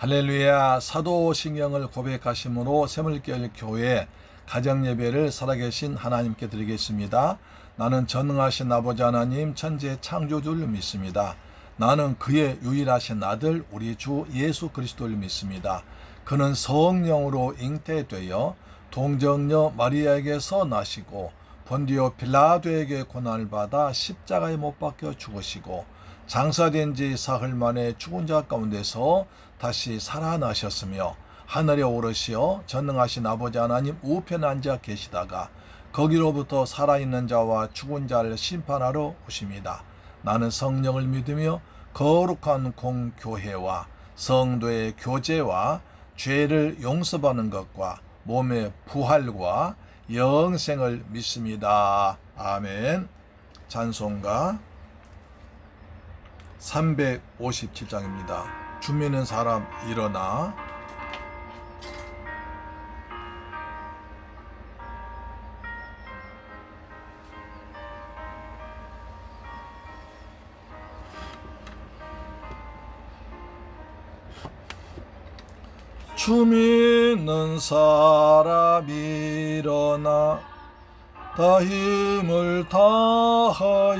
할렐루야. 사도신경을 고백하심으로 새물결 교회 가정예배를 살아계신 하나님께 드리겠습니다. 나는 전능하신 아버지 하나님 천지의 창조주를 믿습니다. 나는 그의 유일하신 아들 우리 주 예수 그리스도를 믿습니다. 그는 성령으로 잉태되어 동정녀 마리아에게서 나시고 본디오 빌라도에게 고난을 받아 십자가에 못 박혀 죽으시고 장사된 지 사흘 만에 죽은 자 가운데서 다시 살아나셨으며 하늘에 오르시어 전능하신 아버지 하나님 우편에 앉아 계시다가 거기로부터 살아있는 자와 죽은 자를 심판하러 오십니다. 나는 성령을 믿으며 거룩한 공교회와 성도의 교제와 죄를 용서받는 것과 몸의 부활과 영생을 믿습니다. 아멘. 찬송가 357장입니다. 주 믿는 사람 일어나. 주 믿는 사람 일어나 다 힘을 다하여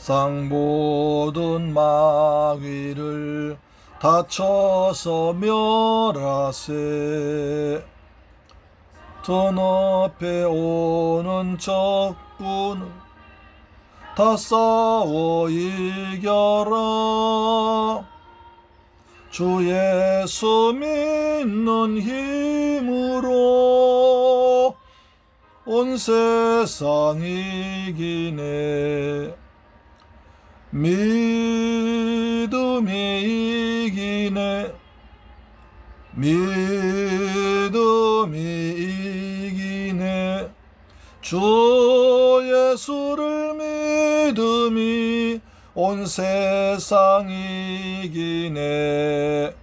상 모든 마귀를 다쳐서 멸하세. 돈 앞에 오는 적군을 다 싸워 이겨라. 주 예수 믿는 힘으로 온 세상 이기네. 믿음이 이기네. 믿음이 이기네. 주 예수를 믿음이 온 세상 이기네.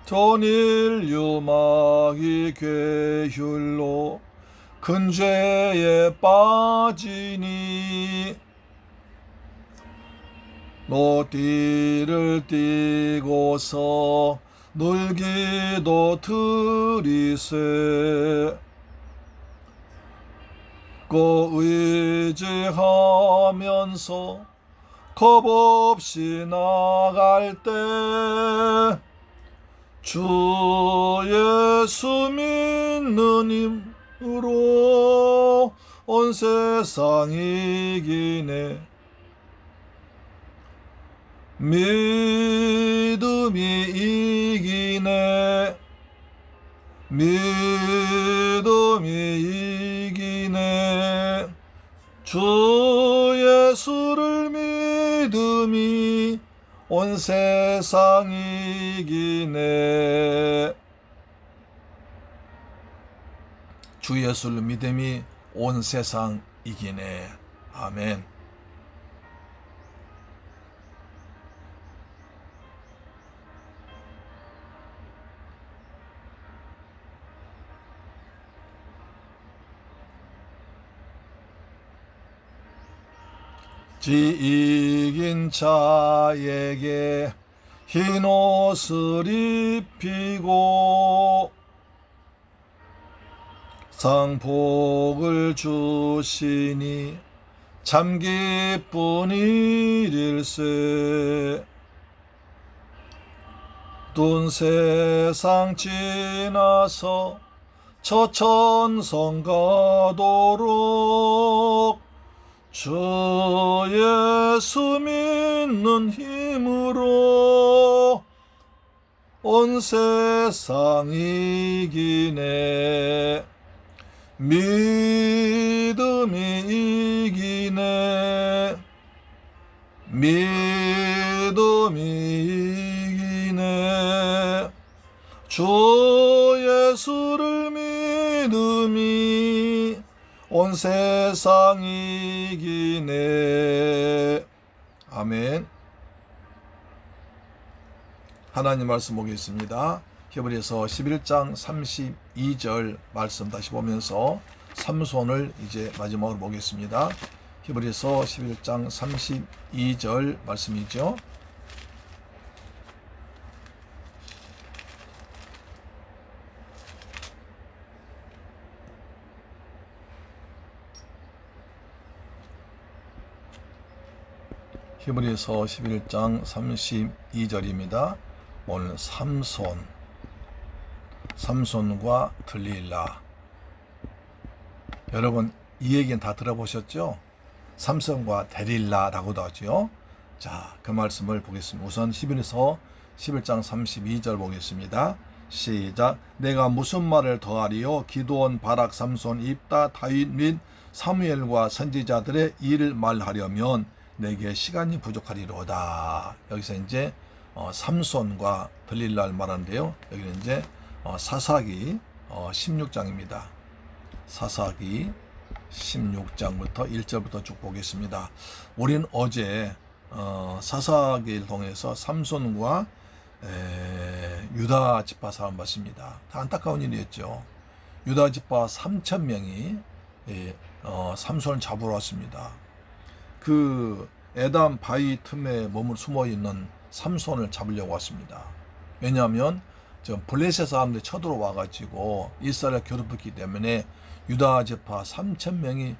전 인류 마귀 괴휼로 큰 죄에 빠지니 노띠를 띠고서 놀기도 드리세. 그 의지하면서 겁 없이 나갈 때 주 예수 믿는 힘으로 온 세상 이기네. 믿음이 이기네. 믿음이 이기네. 주 예수를 믿음이 온 세상 이기네. 주 예수를 믿음이 온 세상 이기네. 아멘. 지 이긴 자에게 흰 옷을 입히고 상복을 주시니 참 기쁜 일일세. 돈 세상 지나서 저 천성 가도록 주 예수 믿는 힘으로 온 세상 이기네. 믿음이 이기네. 믿음이 이기네. 주 예수를 믿음이 온 세상 이기네. 아멘. 하나님 말씀 보겠습니다. 히브리서 11장 32절 말씀 다시 보면서 삼손을 이제 마지막으로 보겠습니다. 히브리서 11장 32절 말씀이죠. 히브리서 11장 32절입니다. 오늘 삼손과 들릴라. 여러분 이 얘기는 다 들어보셨죠? 삼손과 데릴라라고도 하죠. 자, 그 말씀을 보겠습니다. 우선 히브리서 11장 32절 보겠습니다. 시작. 내가 무슨 말을 더하리요? 기드온, 바락, 삼손, 입다, 다윗 및 사무엘과 선지자들의 일을 말하려면 내게 시간이 부족하리로다. 여기서 이제 삼손과 들릴라를 말하는데요. 여기는 이제 사사기 16장입니다. 사사기 16장부터 1절부터 쭉 보겠습니다. 우리는 어제 사사기를 통해서 삼손과 유다 지파 사람 봤습니다. 다 안타까운 일이었죠. 유다 지파 3,000명이 삼손을 잡으러 왔습니다. 그 에담 바위 틈에 몸을 숨어 있는 삼손을 잡으려고 왔습니다. 왜냐하면 블레셋 사람들이 쳐들어와 가지고 이스라엘을 괴롭혔기 때문에 유다 지파 3,000명이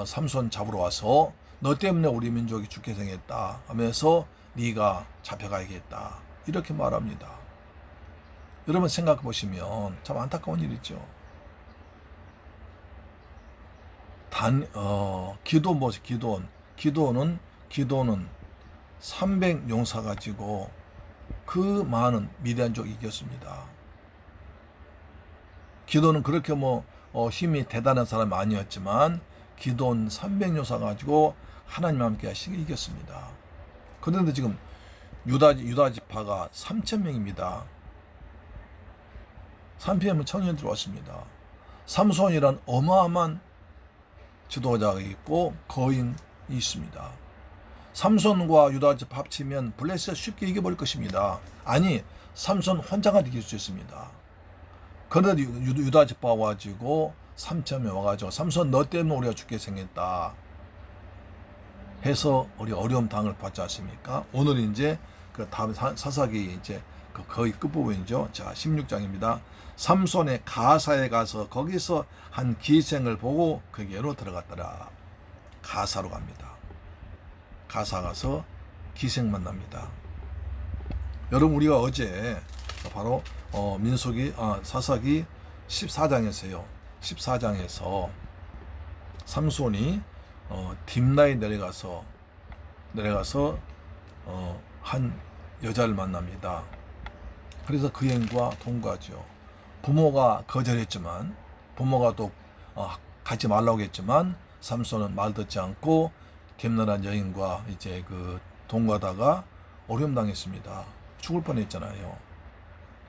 삼손 잡으러 와서 너 때문에 우리 민족이 죽게 생겼다 하면서 네가 잡혀가야겠다 이렇게 말합니다. 여러분 생각해 보시면 참 안타까운 일이죠. 기도는 300용사 가지고 그 많은 미디안족이 이겼습니다. 기도는 그렇게 힘이 대단한 사람이 아니었지만 기도는 300용사 가지고 하나님 함께 하시기 이겼습니다. 그런데 지금 유다 지파가 3,000명입니다. 3,000명 청년들이 왔습니다. 삼손이란 어마어마한 지도자가 있고 거인이 있습니다. 삼손과 유다 지파 합치면 블레셋 쉽게 이겨버릴 것입니다. 아니, 삼손 혼자가 이길 수 있습니다. 그런데 유다 지파 와가지고 3,000명 와가지고 삼손 너 때문에 우리가 죽게 생겼다 해서 우리 어려움 당을 받지 않습니까? 오늘 이제 그 다음 사사기 이제 그 거의 끝부분이죠. 자, 16장입니다. 삼손의 가사에 가서 거기서 한 기생을 보고 거기로 들어갔더라. 가사로 갑니다. 가사 가서 기생 만납니다. 여러분 우리가 어제 바로 사사기 14장에서요. 14장에서 삼손이 딥나에 내려가서 한 여자를 만납니다. 그래서 그 여인과 동거하죠. 부모가 거절했지만 부모가 또 가지 말라고 했지만 삼손은 말 듣지 않고 딥나란 여인과 이제 그 동거하다가 어려움 당했습니다. 죽을 뻔했잖아요.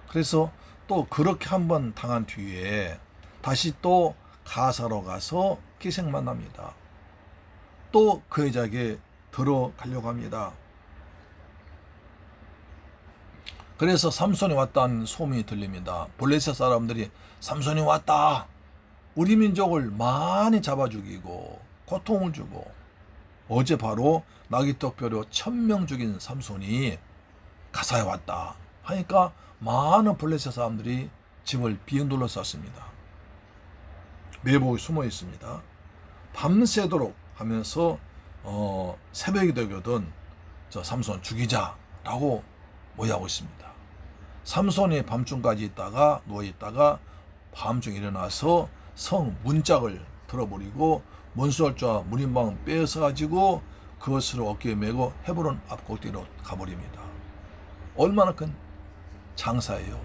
그래서 또 그렇게 한번 당한 뒤에 다시 또 가사로 가서 기생 만납니다. 또 그 여자에게 들어가려고 합니다. 그래서 삼손이 왔다는 소문이 들립니다. 블레셋 사람들이 삼손이 왔다. 우리 민족을 많이 잡아 죽이고 고통을 주고 어제 바로 나귀떡뼈로 1,000명 죽인 삼손이 가사에 왔다 하니까 많은 블레셋 사람들이 집을 둘러쌌습니다. 매복에 숨어 있습니다. 밤새도록 하면서 새벽이 되거든 저 삼손 죽이자라고 모여하고 있습니다. 삼손이 밤중까지 누워 있다가 밤중에 일어나서 성 문짝을 들어버리고 문설주와 문인방을 빼앗아 가지고 그것을 어깨에 메고 헤브론 앞곡대로 가버립니다. 얼마나 큰 장사예요.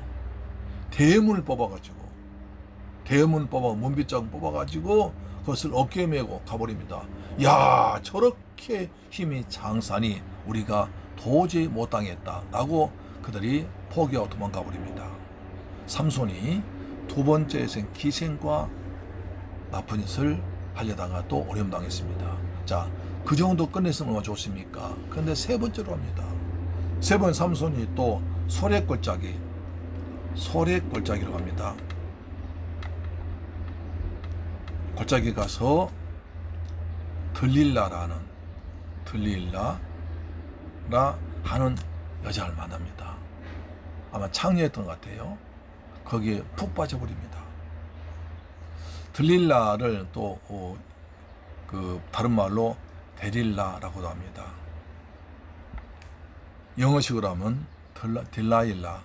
대문을 뽑아가지고 문빗장 뽑아가지고 그것을 어깨에 메고 가버립니다. 야, 저렇게 힘이 장사니 우리가 도저히 못 당했다라고 그들이 포기하고 도망가 버립니다. 삼손이 두 번째 기생과 나쁜 짓을 하려다가 또 어려움 당했습니다. 자, 그 정도 끝냈으면 얼마나 좋습니까? 그런데 세 번째로 합니다. 세 번 삼손이 또 소래골짜기로 갑니다. 골짜기 가서 들릴라 하는 여자를 만납니다. 아마 창녀였던 것 같아요. 거기에 푹 빠져버립니다. 들릴라를 또 다른 말로 데릴라라고도 합니다. 영어식으로 하면 딜라일라.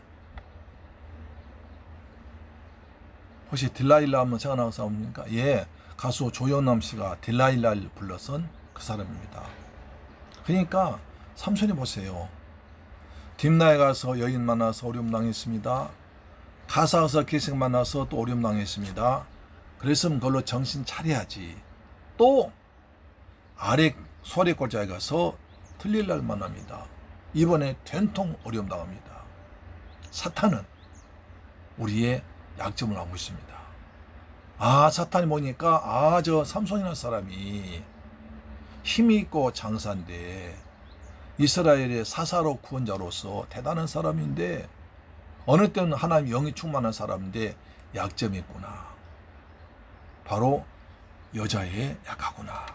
혹시 딜라일라 하면 생각나는 사람입니까? 예, 가수 조영남 씨가 딜라일라를 불렀던 그 사람입니다. 그러니까 삼손이 보세요. 딥나에 가서 여인 만나서 어려움 당했습니다. 가사 가서 기생 만나서 또 어려움 당했습니다. 그랬으면 그걸로 정신 차려야지. 또 아래 소래골자에 가서 들릴라를 만납니다. 이번에 된통 어려움 당합니다. 사탄은 우리의 약점을 하고 있습니다. 사탄이 보니까 저 삼손이라는 사람이 힘이 있고 장사인데 이스라엘의 사사로 구원자로서 대단한 사람인데 어느 때는 하나님 영이 충만한 사람인데 약점이 있구나. 바로 여자에 약하구나.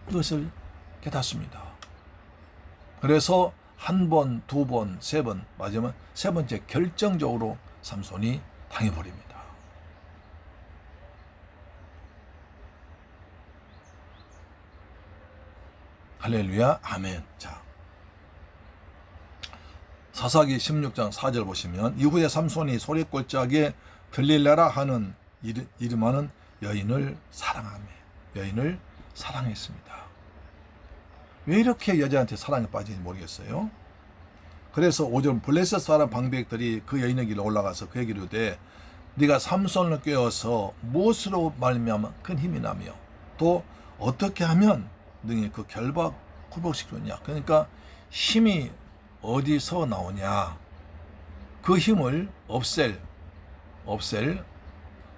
그것을 깨닫습니다. 그래서 한 번, 두 번, 세 번, 마지막 세 번째 결정적으로 삼손이 당해버립니다. 할렐루야, 아멘. 자, 사사기 16장 4절 보시면 이후에 삼손이 소래골짜기에 들릴라라 하는 이름하는 여인을 사랑했습니다. 왜 이렇게 여자한테 사랑에 빠지는지 모르겠어요. 그래서 5절 블레셋 사람 방백들이 그 여인의 길로 올라가서 그에게 이르되 네가 삼손을 꿰어서 무엇으로 말미암아 큰 힘이 나며 또 어떻게 하면 능히 그 결박 굴복시키느냐. 그러니까 힘이 어디서 나오냐. 그 힘을 없앨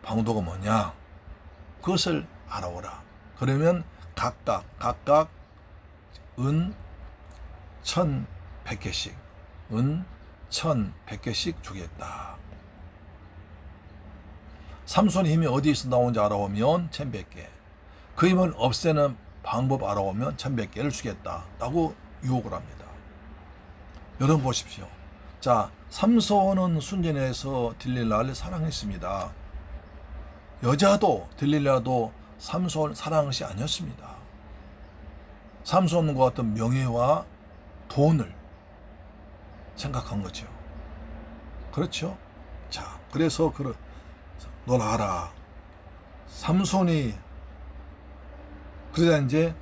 방도가 뭐냐. 그것을 알아오라. 그러면 각각 은 1,100개씩 주겠다. 삼손의 힘이 어디서 나오는지 알아오면 1,100개. 그 힘을 없애는 방법 알아오면 1,100개를 주겠다. 라고 유혹을 합니다. 여러분 보십시오. 자, 삼손은 순전해서 들릴라를 사랑했습니다. 여자도 들릴라도 삼손 사랑한 것이 아니었습니다. 삼손과 어떤 명예와 돈을 생각한 거죠. 그렇죠? 자, 그래서 널 알아. 삼손이 그러자 이제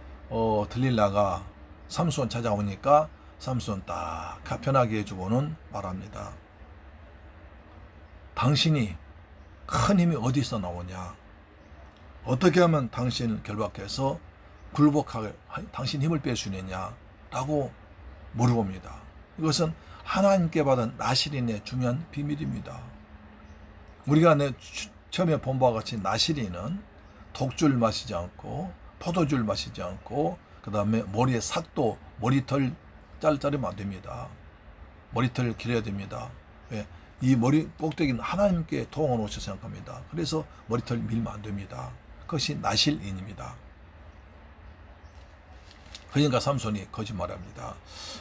들릴라가 삼손 찾아오니까 삼손 딱 편하게 해주고는 말합니다. 당신이 큰 힘이 어디서 나오냐? 어떻게 하면 당신을 결박해서 굴복하게 당신 힘을 뺄 수 있느냐? 라고 물어봅니다. 이것은 하나님께 받은 나실인의 중요한 비밀입니다. 우리가 처음에 본 바와 같이 나실인은 독주를 마시지 않고 포도주를 마시지 않고 그 다음에 머리에 삭도 머리털 자르면 안 됩니다. 머리털을 길어야 됩니다. 왜? 이 머리 꼭대기는 하나님께 도움을 오셔 생각합니다. 그래서 머리털 밀면 안 됩니다. 그것이 나실인입니다. 그러니까 삼손이 거짓말합니다.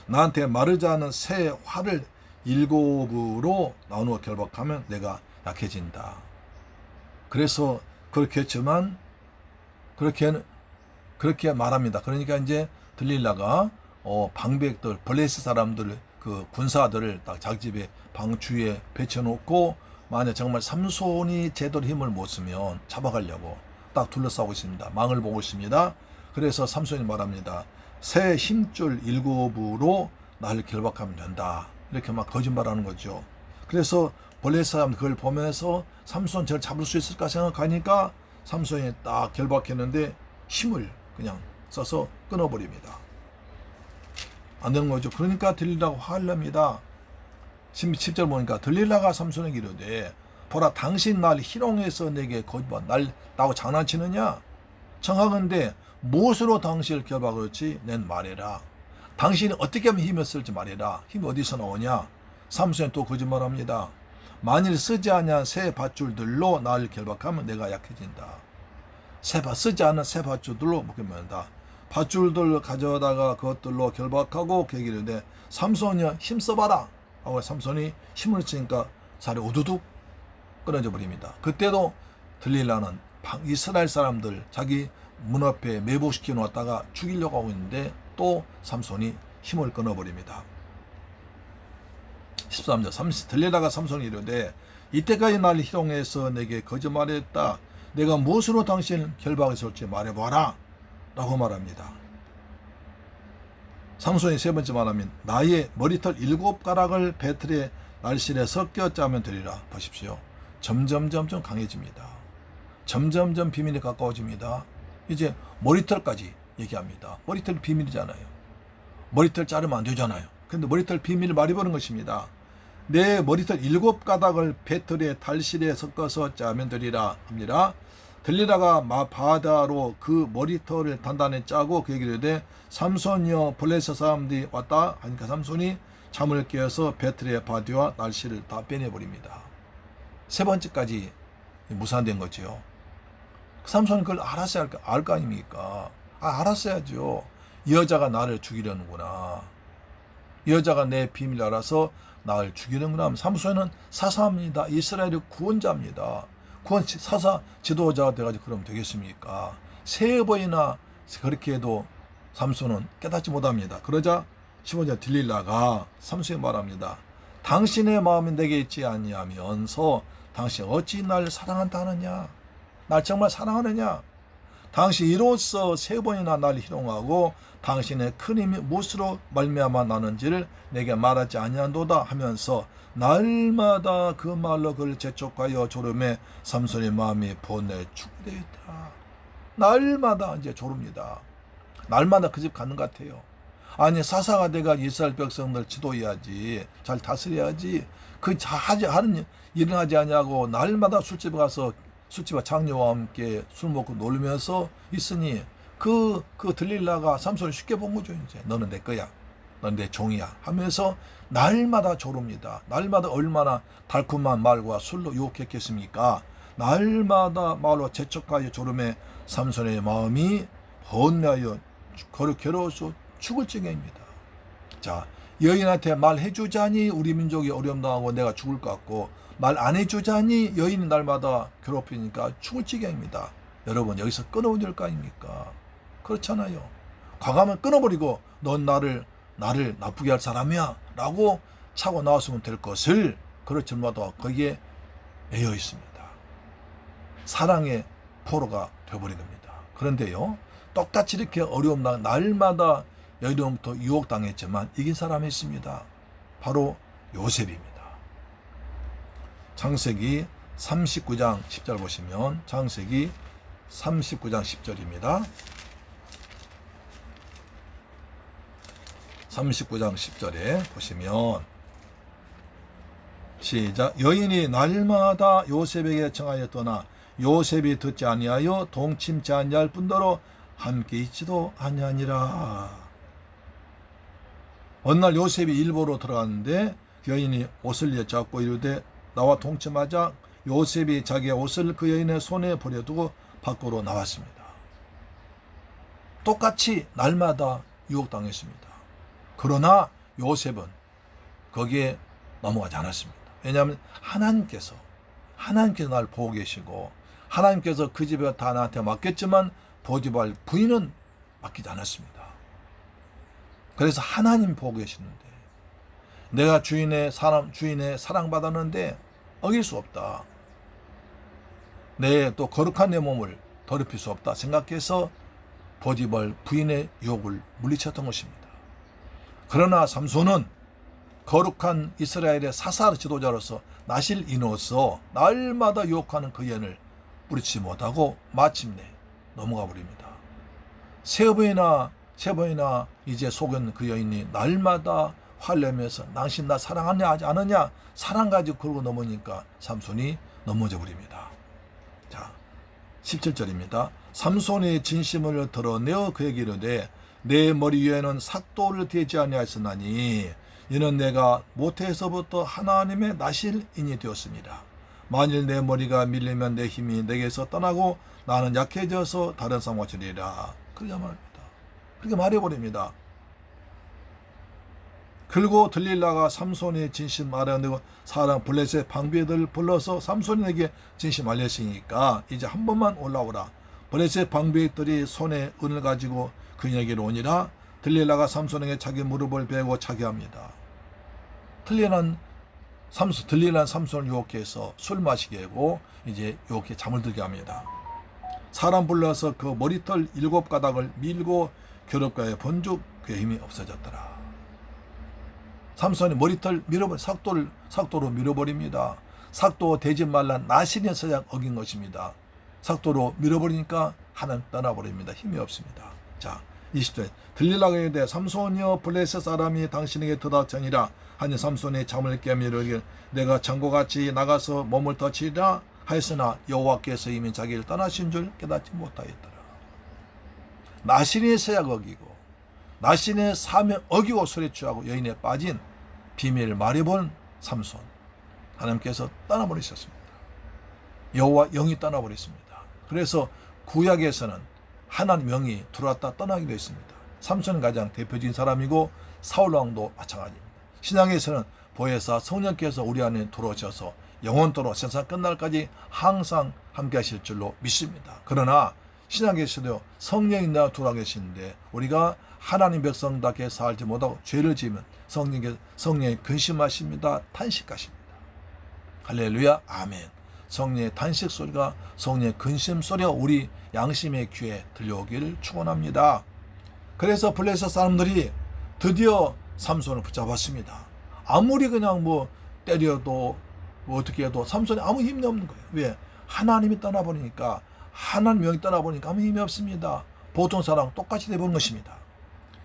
나한테 마르지 않은 새 활을 7으로 나누어 결박하면 내가 약해진다. 그래서 그렇게 했지만 그렇게 말합니다. 그러니까 이제 들릴라가 방백들 블레셋 사람들 그 군사들을 딱 자기 집에 방 주위에 배쳐놓고 만약 정말 삼손이 제대로 힘을 못 쓰면 잡아가려고 딱 둘러싸고 있습니다. 망을 보고 있습니다. 그래서 삼손이 말합니다. 새 힘줄 7으로 나를 결박하면 된다. 이렇게 막 거짓말하는 거죠. 그래서 블레셋 사람들 그걸 보면서 삼손 저를 잡을 수 있을까 생각하니까 삼손이 딱 결박했는데 힘을 그냥 써서 끊어버립니다. 안 되는 거죠. 그러니까 들릴라가 화를 냅니다. 10절 보니까 들릴라가 삼손에게 이르되 보라 당신 날 희롱해서 내게 거짓말 나하고 장난치느냐? 청하건대 무엇으로 당신을 결박을지 낸 말해라. 당신이 어떻게 하면 힘을 쓸지 말해라. 힘이 어디서 나오냐? 삼손이 또 거짓말합니다. 만일 쓰지 아니한 새 밧줄들로 나를 결박하면 내가 약해진다. 쓰지 않은 새 밧줄들로 묶으면다. 밧줄들 가져다가 그것들로 결박하고 계기는데 삼손이 힘써봐라 하고 삼손이 힘을 쓰니까 살이 우두둑 끊어져 버립니다. 그때도 들릴라는 이스라엘 사람들 자기 문 앞에 매복시켜 놓았다가 죽이려고 하고 있는데 또 삼손이 힘을 끊어버립니다. 13절 들릴라가 삼손이 이르되 이때까지 날 희롱해서 내게 거짓말했다. 내가 무엇으로 당신을 결박했을지 말해봐라 라고 말합니다. 삼손이 세 번째 말하면 나의 머리털 7가락을 배틀의 날실에 섞여 짜면 되리라. 보십시오. 점점 강해집니다. 점점 비밀이 가까워집니다. 이제 머리털까지 얘기합니다. 머리털이 비밀이잖아요. 머리털 자르면 안 되잖아요. 근데 머리털 비밀을 말해보는 것입니다. 내 머리털 7가닥을 배틀의 달실에 섞어서 짜면 되리라 합니다. 들리다가 바다로 그 머리털을 단단히 짜고 그 얘기를 해 삼손이여 블레셋 사람들이 왔다 하니까 삼손이 잠을 깨어서 배틀의 바디와 날씨를 다 빼내버립니다. 세 번째까지 무산된 거죠. 삼손은 그걸 알았어야 알 거 아닙니까? 알았어야죠. 이 여자가 나를 죽이려는구나. 이 여자가 내 비밀을 알아서 나를 죽이는구나. 삼손은 사사입니다. 이스라엘의 구원자입니다. 사사 지도자가 돼가지고 그러면 되겠습니까? 세 번이나 그렇게 해도 삼손은 깨닫지 못합니다. 그러자 15절 들릴라가 삼손에 말합니다. 당신의 마음이 내게 있지 아니하면서 당신 어찌 날 사랑한다 하느냐? 날 정말 사랑하느냐? 당신 이로써 세 번이나 날 희롱하고 당신의 큰 힘이 무엇으로 말미암아 나는지를 내게 말하지 아니한도다 하면서 날마다 그 말로 그를 재촉하여 조름에 삼손의 마음이 번뇌에 죽게 되었다. 날마다 이제 조릅니다. 날마다 그 집 가는 것 같아요. 아니 사사가 돼가 이스라엘 백성들 지도해야지, 잘 다스려야지. 그 하는 일은 하지 아니하고 날마다 술집에 가서 술집과 장녀와 함께 술 먹고 놀면서 있으니 그 들릴라가 삼손을 쉽게 본 거죠. 이제 너는 내 거야, 너는 내 종이야 하면서 날마다 조릅니다. 날마다 얼마나 달콤한 말과 술로 유혹했겠습니까? 날마다 말로 재촉하여 조름에 삼손의 마음이 번뇌하여 괴로워서 죽을 지경입니다. 자, 여인한테 말해주자니 우리 민족이 어려움 당하고 내가 죽을 것 같고 말 안 해주자니 여인이 날마다 괴롭히니까 죽을 지경입니다. 여러분 여기서 끊어야 될 거 아닙니까? 그렇잖아요. 과감하면 끊어버리고 넌 나를 나쁘게 할 사람이야 라고 차고 나왔으면 될 것을 그렇지 못하고 거기에 매여 있습니다. 사랑의 포로가 되어버린 겁니다. 그런데요, 똑같이 이렇게 어려움 당 날마다 여인으로부터 유혹당했지만 이긴 사람이 있습니다. 바로 요셉입니다. 창세기 39장 10절 보시면 창세기 39장 10절입니다. 39장 10절에 보시면 시작. 여인이 날마다 요셉에게 청하여 떠나 요셉이 듣지 아니하여 동침치 아니할 뿐더러 함께 있지도 아니하니라. 어느 날 요셉이 일보로 들어갔는데 여인이 옷을 잡고 이르되 나와 동침하자 요셉이 자기의 옷을 그 여인의 손에 버려두고 밖으로 나왔습니다. 똑같이 날마다 유혹당했습니다. 그러나 요셉은 거기에 넘어가지 않았습니다. 왜냐하면 하나님께서 날 보고 계시고 하나님께서 그 집에 다 나한테 맡겼지만 보디발 부인은 맡기지 않았습니다. 그래서 하나님 보고 계시는데 내가 주인의 사랑받았는데 어길 수 없다. 내 또 거룩한 내 몸을 더럽힐 수 없다 생각해서 보디발 부인의 유혹을 물리쳤던 것입니다. 그러나 삼손은 거룩한 이스라엘의 사사 지도자로서 나실인으로서 날마다 유혹하는 그 여인을 뿌리치지 못하고 마침내 넘어가 버립니다. 세 번이나 이제 속은 그 여인이 날마다 화내면서 당신 나 사랑하냐 하지 않느냐 사랑 가지고 그러고 넘으니까 삼손이 넘어져 버립니다. 자, 17절입니다. 삼손이 진심을 드러내어 그에게 이르되 내 머리 위에는 삭도를 대지 아니하였으나니 이는 내가 모태에서부터 하나님의 나실인이 되었습니다. 만일 내 머리가 밀리면 내 힘이 내게서 떠나고 나는 약해져서 다른 사람과 지내리라. 그렇게 말합니다. 그렇게 말해버립니다. 그리고 들릴라가 삼손의 진심 알아내고 사람 블레셋 방비들 불러서 삼손에게 진심 알렸으니까 이제 한 번만 올라오라. 블레셋 방비들이 손에 은을 가지고 그녀에게로 오니라. 들릴라가 삼손에게 자기 무릎을 베고 자게 합니다. 들릴란 삼손을 유혹해서 술 마시게 하고 이제 유혹해 잠을 들게 합니다. 사람 불러서 그 머리털 7가닥을 밀고 겨렵가에 본즉 그의 힘이 없어졌더라. 삼손이 머리털 밀어버려 삭도로 밀어버립니다. 삭도 되지 말란 나신의 서약 어긴 것입니다. 삭도로 밀어버리니까 하나님 떠나버립니다. 힘이 없습니다. 자, 20절 들릴라가 이르되 삼손이여 블레셋 사람이 당신에게 들어왔으니라 하니 삼손이 잠을 깨며 이르기를 내가 전과같이 나가서 몸을 터치리라 하였으나 여호와께서 이미 자기를 떠나신 줄 깨닫지 못하였더라. 나신의 서약 어기고 나신의 사명 어기고 술에 취하고 여인에 빠진 비밀을 말해본 삼손, 하나님께서 떠나버리셨습니다. 여호와 영이 떠나버렸습니다. 그래서 구약에서는 하나님 영이 들어왔다 떠나기도 했습니다. 삼손은 가장 대표적인 사람이고 사울왕도 마찬가지입니다. 신앙에서는 보혜사 성령께서 우리 안에 들어오셔서 영원토록 세상 끝날까지 항상 함께 하실 줄로 믿습니다. 그러나 신약에서도 성령이 나 돌아 계시는데 우리가 하나님 백성답게 살지 못하고 죄를 지으면 성령이 근심하십니다. 탄식하십니다. 할렐루야 아멘. 성령의 탄식 소리가 성령의 근심 소리가 우리 양심의 귀에 들려오기를 축원합니다. 그래서 블레셋 사람들이 드디어 삼손을 붙잡았습니다. 아무리 그냥 때려도 어떻게 해도 삼손이 아무 힘이 없는 거예요. 왜? 하나님이 떠나버리니까, 하나님 영이 떠나버리니까 아무 힘이 없습니다. 보통 사람 똑같이 돼버린 것입니다.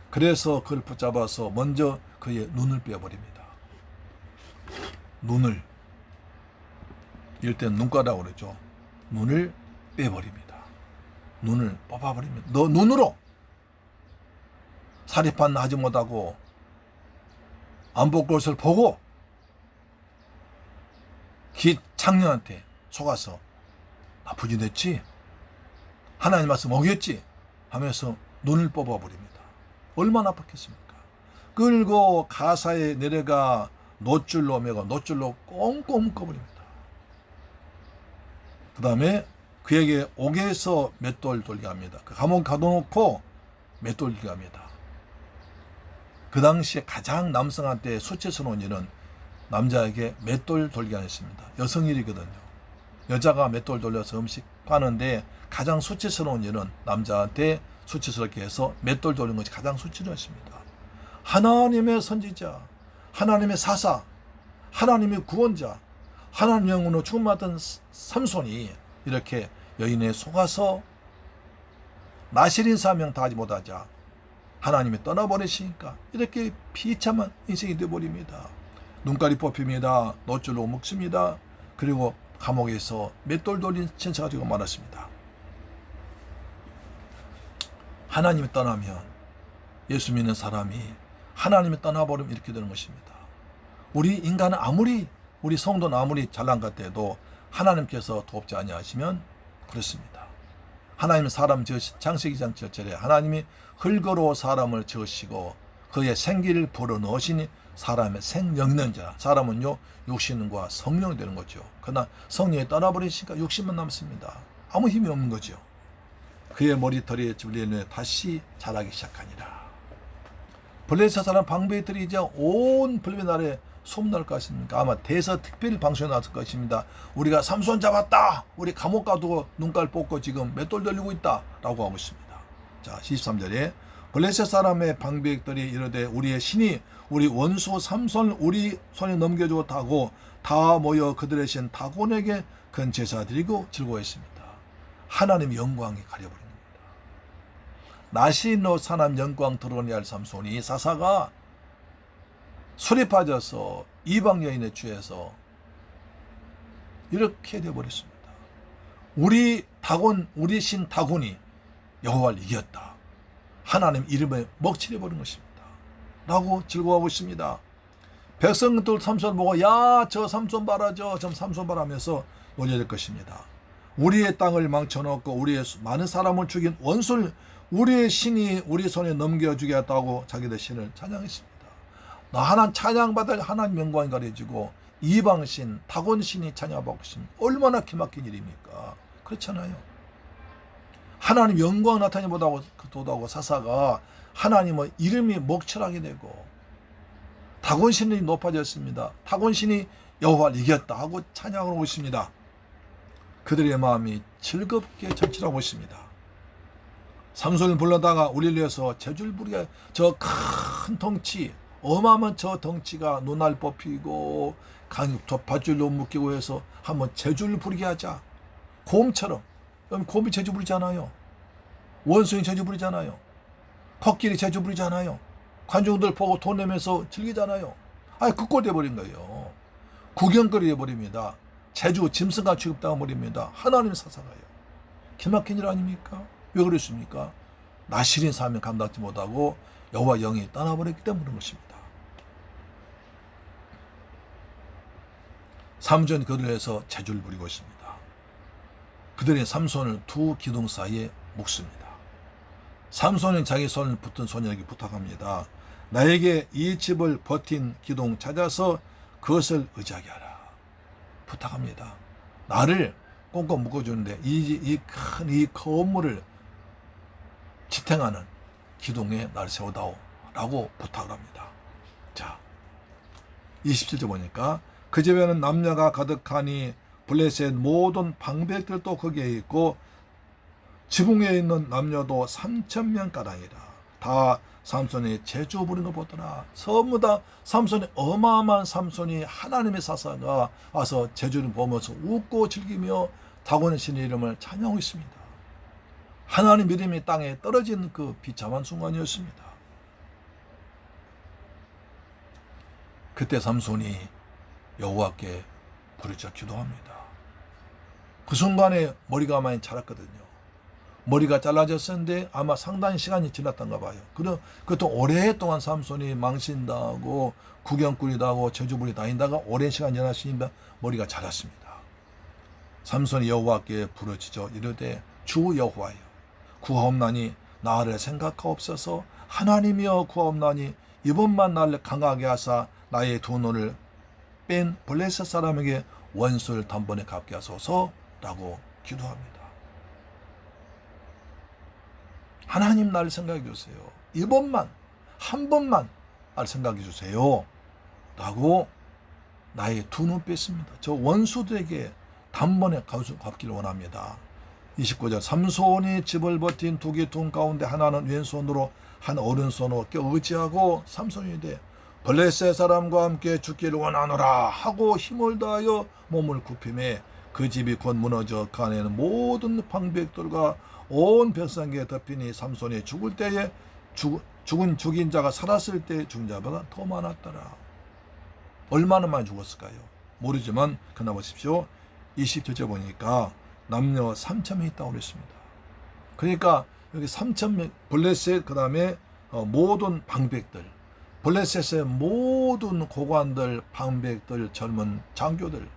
그래서 그를 붙잡아서 먼저 그의 눈을 빼버립니다. 눈을, 이럴 때는 눈가라고 그러죠. 눈을 빼버립니다. 눈을 뽑아버립니다. 너 눈으로 사리판 하지 못하고 안 볼 것을 보고 창녀한테 속아서 나 부진했지? 하나님 말씀 어겼지? 하면서 눈을 뽑아버립니다. 얼마나 아팠겠습니까? 끌고 가사에 내려가 놋줄로 매고 놋줄로 꽁꽁 묶어버립니다. 그 다음에 그에게 옥에서 맷돌 돌게 합니다. 그 감옥 가둬놓고 맷돌 돌게 합니다. 그 당시에 가장 남성한테 수치스러운 일은 남자에게 맷돌 돌게 하였습니다. 여성 일이거든요. 여자가 맷돌 돌려서 음식 파는데 가장 수치스러운 일은 남자한테 수치스럽게 해서 맷돌 돌리는 것이 가장 수치스럽습니다. 하나님의 선지자, 하나님의 사사, 하나님의 구원자, 하나님 영으로 충만했던 삼손이 이렇게 여인에 속아서 나실인 사명 다하지 못하자 하나님이 떠나버리시니까 이렇게 비참한 인생이 되어버립니다. 눈깔이 뽑힙니다. 놋줄로 묶습니다. 그리고 감옥에서 맷돌 돌린 천사가 되고 말았습니다. 하나님이 떠나면, 예수 믿는 사람이 하나님이 떠나버리면 이렇게 되는 것입니다. 우리 인간은 우리 성도는 아무리 잘난 것 같아도 하나님께서 돕지 아니하시면 그렇습니다. 하나님은 사람 지으신 창세기 2장 7절에 하나님이 흙으로 사람을 지으시고 그의 생기를 불어넣으시니 사람의 생명 있는 자, 사람은요 육신과 성령이 되는 거죠. 그러나 성령이 떠나버리시니까 육신만 남습니다. 아무 힘이 없는 거죠. 그의 머리털이 줄리에 다시 자라기 시작하니라. 블레셋 사람 방배들이 이제 온 블레셋 나라에 소문날 것입니까? 아마 대서특별 방송에 나왔을 것입니다. 우리가 삼손 잡았다. 우리 감옥 가두고 눈깔 뽑고 지금 맷돌 돌리고 있다. 라고 하고 있습니다. 자, 13절에 블레셋 사람의 방백들이 이르되 우리의 신이 우리 원수 삼손을 우리 손에 넘겨주고 타고 다 모여 그들의 신 다곤에게 큰 제사 드리고 즐거워했습니다. 하나님의 영광이 가려버립니다. 나시노 사람 영광 드러내야 할 삼손이 사사가 술에 빠져서 이방 여인에 취해서 이렇게 되어버렸습니다. 우리 신 다곤이 여호와를 이겼다. 하나님 이름에 먹칠해버린 것입니다. 라고 즐거워하고 있습니다. 백성들 삼손을 보고 야, 저 삼손 봐라, 저 삼손 봐라 하면서 놀려질 것입니다. 우리의 땅을 망쳐놓고 우리의 많은 사람을 죽인 원수를 우리의 신이 우리 손에 넘겨주겠다고 자기들 신을 찬양했습니다. 나 하나님 찬양받을 하나님 영광이 가려지고 이방신, 다곤신이 찬양받고 있습니다. 얼마나 기막힌 일입니까? 그렇잖아요. 하나님 영광 나타내 보다고 사사가 하나님의 이름이 먹칠하게 되고 다곤신이 높아졌습니다. 다곤신이 여호와를 이겼다 하고 찬양을 하고 있습니다. 그들의 마음이 즐겁게 전치하고 있습니다. 삼손을 불러다가 우리를 위해서 제줄 부리게 저 큰 덩치, 어마어마한 저 덩치가 눈알 뽑히고 밧줄로 묶이고 해서 한번 제줄 부리게 하자. 곰처럼. 곰이 제줄 부리잖아요. 원숭이 제줄 부리잖아요. 코끼리 제줄 부리잖아요. 관중들 보고 돈 내면서 즐기잖아요. 아니, 그 꼴 돼버린 거예요. 구경거리 돼버립니다. 제주 짐승과 취급당해버립니다. 하나님 사사가요. 기막힌 일 아닙니까? 왜 그랬습니까? 나실인 사명 감당하지 못하고 여호와 영이 떠나버렸기 때문에 그런 것입니다. 삼손이 그들을 해서 제주를 부리고 있습니다. 그들의 삼손을 두 기둥 사이에 묶습니다. 삼손은 자기 손을 붙은 소년에게 부탁합니다. 나에게 이 집을 버틴 기둥 찾아서 그것을 의지하게 하라. 부탁합니다. 나를 꽁꽁 묶어주는데 이 건물을 지탱하는 기둥에 나를 세워다오 라고 부탁을 합니다. 자, 27절 보니까 그 집에는 남녀가 가득하니 블레셋 모든 방백들도 거기에 있고 지붕에 있는 남녀도 3,000명 가량이라. 다 삼손이 제주 부리는 거 보더라. 전부 다 삼손이 어마어마한 삼손이 하나님의 사사가 와서 제주를 보면서 웃고 즐기며 다곤의 신의 이름을 찬양하고 있습니다. 하나님 믿음이 땅에 떨어진 그 비참한 순간이었습니다. 그때 삼손이 여호와께 부르짖어 기도합니다. 그 순간에 머리가 많이 자랐거든요. 머리가 잘라졌었는데 아마 상당히 시간이 지났던가 봐요. 그것도 오랫동안 삼손이 망신당하고 구경꾼이다고 제주부리 다닌다가 오랜 시간 지났으니까 머리가 자랐습니다. 삼손이 여호와께 부르짖어 이르되 주 여호와여 구하옵나니 나를 생각하옵소서. 하나님이여 구하옵나니 이번만 나를 강하게 하사 나의 두 눈을 뺀 블레셋 사람에게 원수를 단번에 갚게 하소서라고 기도합니다. 하나님 나를 생각해 주세요. 이번만 한 번만 나를 생각해 주세요 라고 나의 두 눈 뺐습니다. 저 원수들에게 단번에 갚기를 원합니다. 29절 삼손이 집을 버틴 두 기둥 가운데 하나는 왼손으로 한 오른손으로 의지하고 삼손이 돼 블레셋 사람과 함께 죽기를 원하노라 하고 힘을 다하여 몸을 굽히매 그 집이 곧 무너져 그 안에는 모든 방백들과 온 백성에게 덮이니 삼손이 죽을 때에 죽인 자가 살았을 때 죽은 자보다 더 많았더라. 얼마나 많이 죽었을까요? 모르지만 그나 보십시오. 27절 보니까 남녀 3,000명 있다고 그랬습니다. 그러니까 여기 3,000명 블레셋 그 다음에 모든 방백들 블레셋의 모든 고관들 방백들 젊은 장교들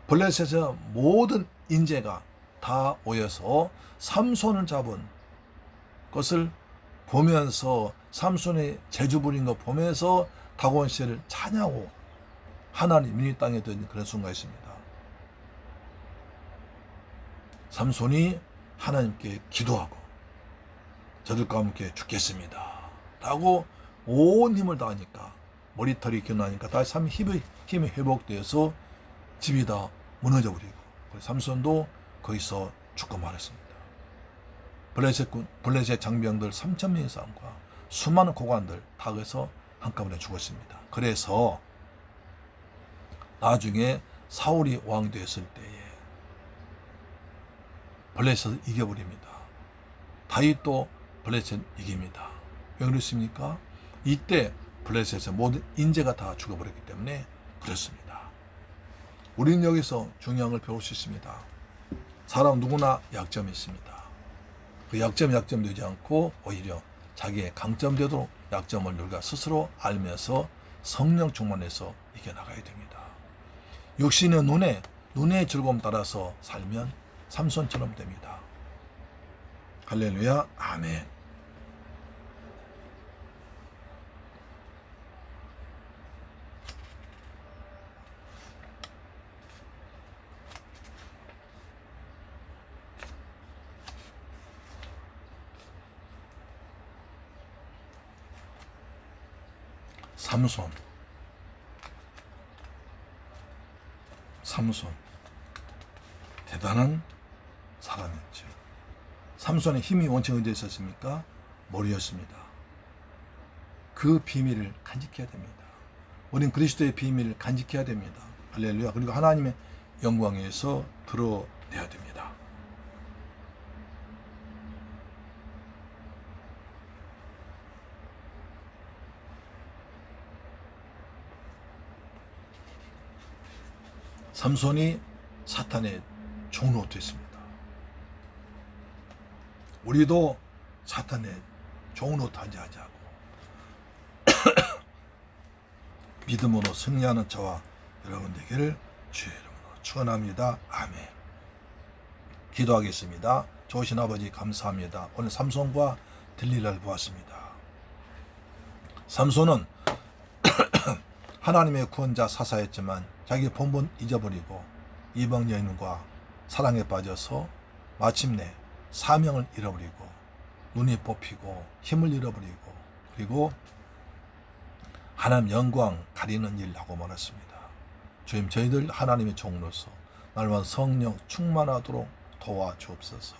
블레셋의 모든 인재가 다 모여서 삼손을 잡은 것을 보면서 삼손이 제주 부린 거 보면서 다곤 씨를 찬양하고 하나님 이 땅에 든 그런 순간이었습니다. 삼손이 하나님께 기도하고 저들과 함께 죽겠습니다 라고 온 힘을 다하니까 머리털이 기어나니까 다시 힘이 회복되어서 집이 다 무너져 버리고 삼손도 거기서 죽고 말았습니다. 블레셋 장병들 3,000명의 싸움과 수많은 고관들 다 거기서 한꺼번에 죽었습니다. 그래서 나중에 사울이 왕이 되었을 때에 블레셋을 이겨버립니다. 다윗도 블레셋 이깁니다. 왜 그렇습니까? 이때 블레셋의 모든 인재가 다 죽어버렸기 때문에 그렇습니다. 우리는 여기서 중요한 걸 배울 수 있습니다. 사람 누구나 약점이 있습니다. 그 약점 되지 않고 오히려 자기의 강점되도록 약점을 우리가 스스로 알면서 성령 충만해서 이겨나가야 됩니다. 육신의 눈의 즐거움 따라서 살면 삼손처럼 됩니다. 할렐루야, 아멘. 삼손 대단한 사람이었죠. 삼손의 힘이 원천 어디에 있었습니까? 머리였습니다. 그 비밀을 간직해야 됩니다. 우린 그리스도의 비밀을 간직해야 됩니다. 할렐루야. 그리고 하나님의 영광에서 드러내야 됩니다. 삼손이 사탄의 종로 됐습니다. 우리도 사탄의 종로 타지하자고 믿음으로 승리하는 저와 여러분 되기를 주의 이름으로 축원합니다. 아멘. 기도하겠습니다. 좋으신 아버지 감사합니다. 오늘 삼손과 들릴라를 보았습니다. 삼손은 하나님의 구원자 사사였지만 자기 본분 잊어버리고 이방 여인과 사랑에 빠져서 마침내 사명을 잃어버리고 눈이 뽑히고 힘을 잃어버리고 그리고 하나님 영광 가리는 일을 하고 말았습니다. 주님, 저희들 하나님의 종으로서 날마다 성령 충만하도록 도와주옵소서.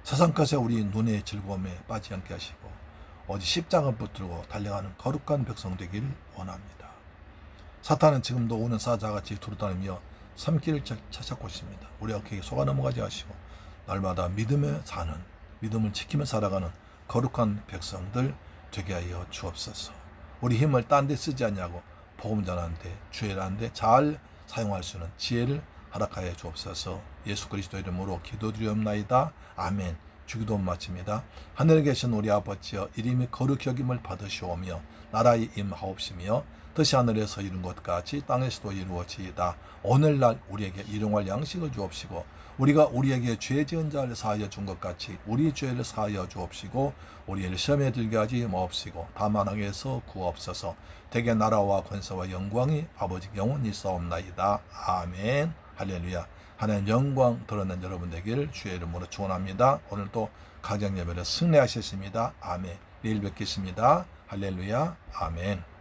세상 것에 우리 눈의 즐거움에 빠지지 않게 하시고 어디 십자가를 붙들고 달려가는 거룩한 백성 되기를 원합니다. 사탄은 지금도 오는 사자같이 두루다니며 삼키를 찾고 있습니다. 우리 어깨에 속아 넘어가지 하시고 날마다 믿음에 사는, 믿음을 지키며 살아가는 거룩한 백성들 되게 하여 주옵소서. 우리 힘을 딴 데 쓰지 않냐고 복음 전하는데 주일하는데 잘 사용할 수 있는 지혜를 허락하여 주옵소서. 예수 그리스도 이름으로 기도드리옵나이다. 아멘. 주기도 마칩니다. 하늘에 계신 우리 아버지여, 이름이 거룩히 여김을 받으시오며 나라의 임하옵시며 뜻이 하늘에서 이룬 것 같이 땅에서도 이루어지이다. 오늘날 우리에게 일용할 양식을 주옵시고 우리가 우리에게 죄 지은 자를 사하여 준 것 같이 우리 죄를 사하여 주옵시고 우리를 시험에 들게 하지 마옵시고 다만 악에서 구하옵소서. 대개 나라와 권세와 영광이 아버지 영원히 있사옵나이다. 아멘. 할렐루야. 하나님 영광 드러낸 여러분 되기를 주의 이름으로 축원합니다. 오늘도 가정 예배를 승리하셨습니다. 아멘. 내일 뵙겠습니다. 할렐루야. 아멘.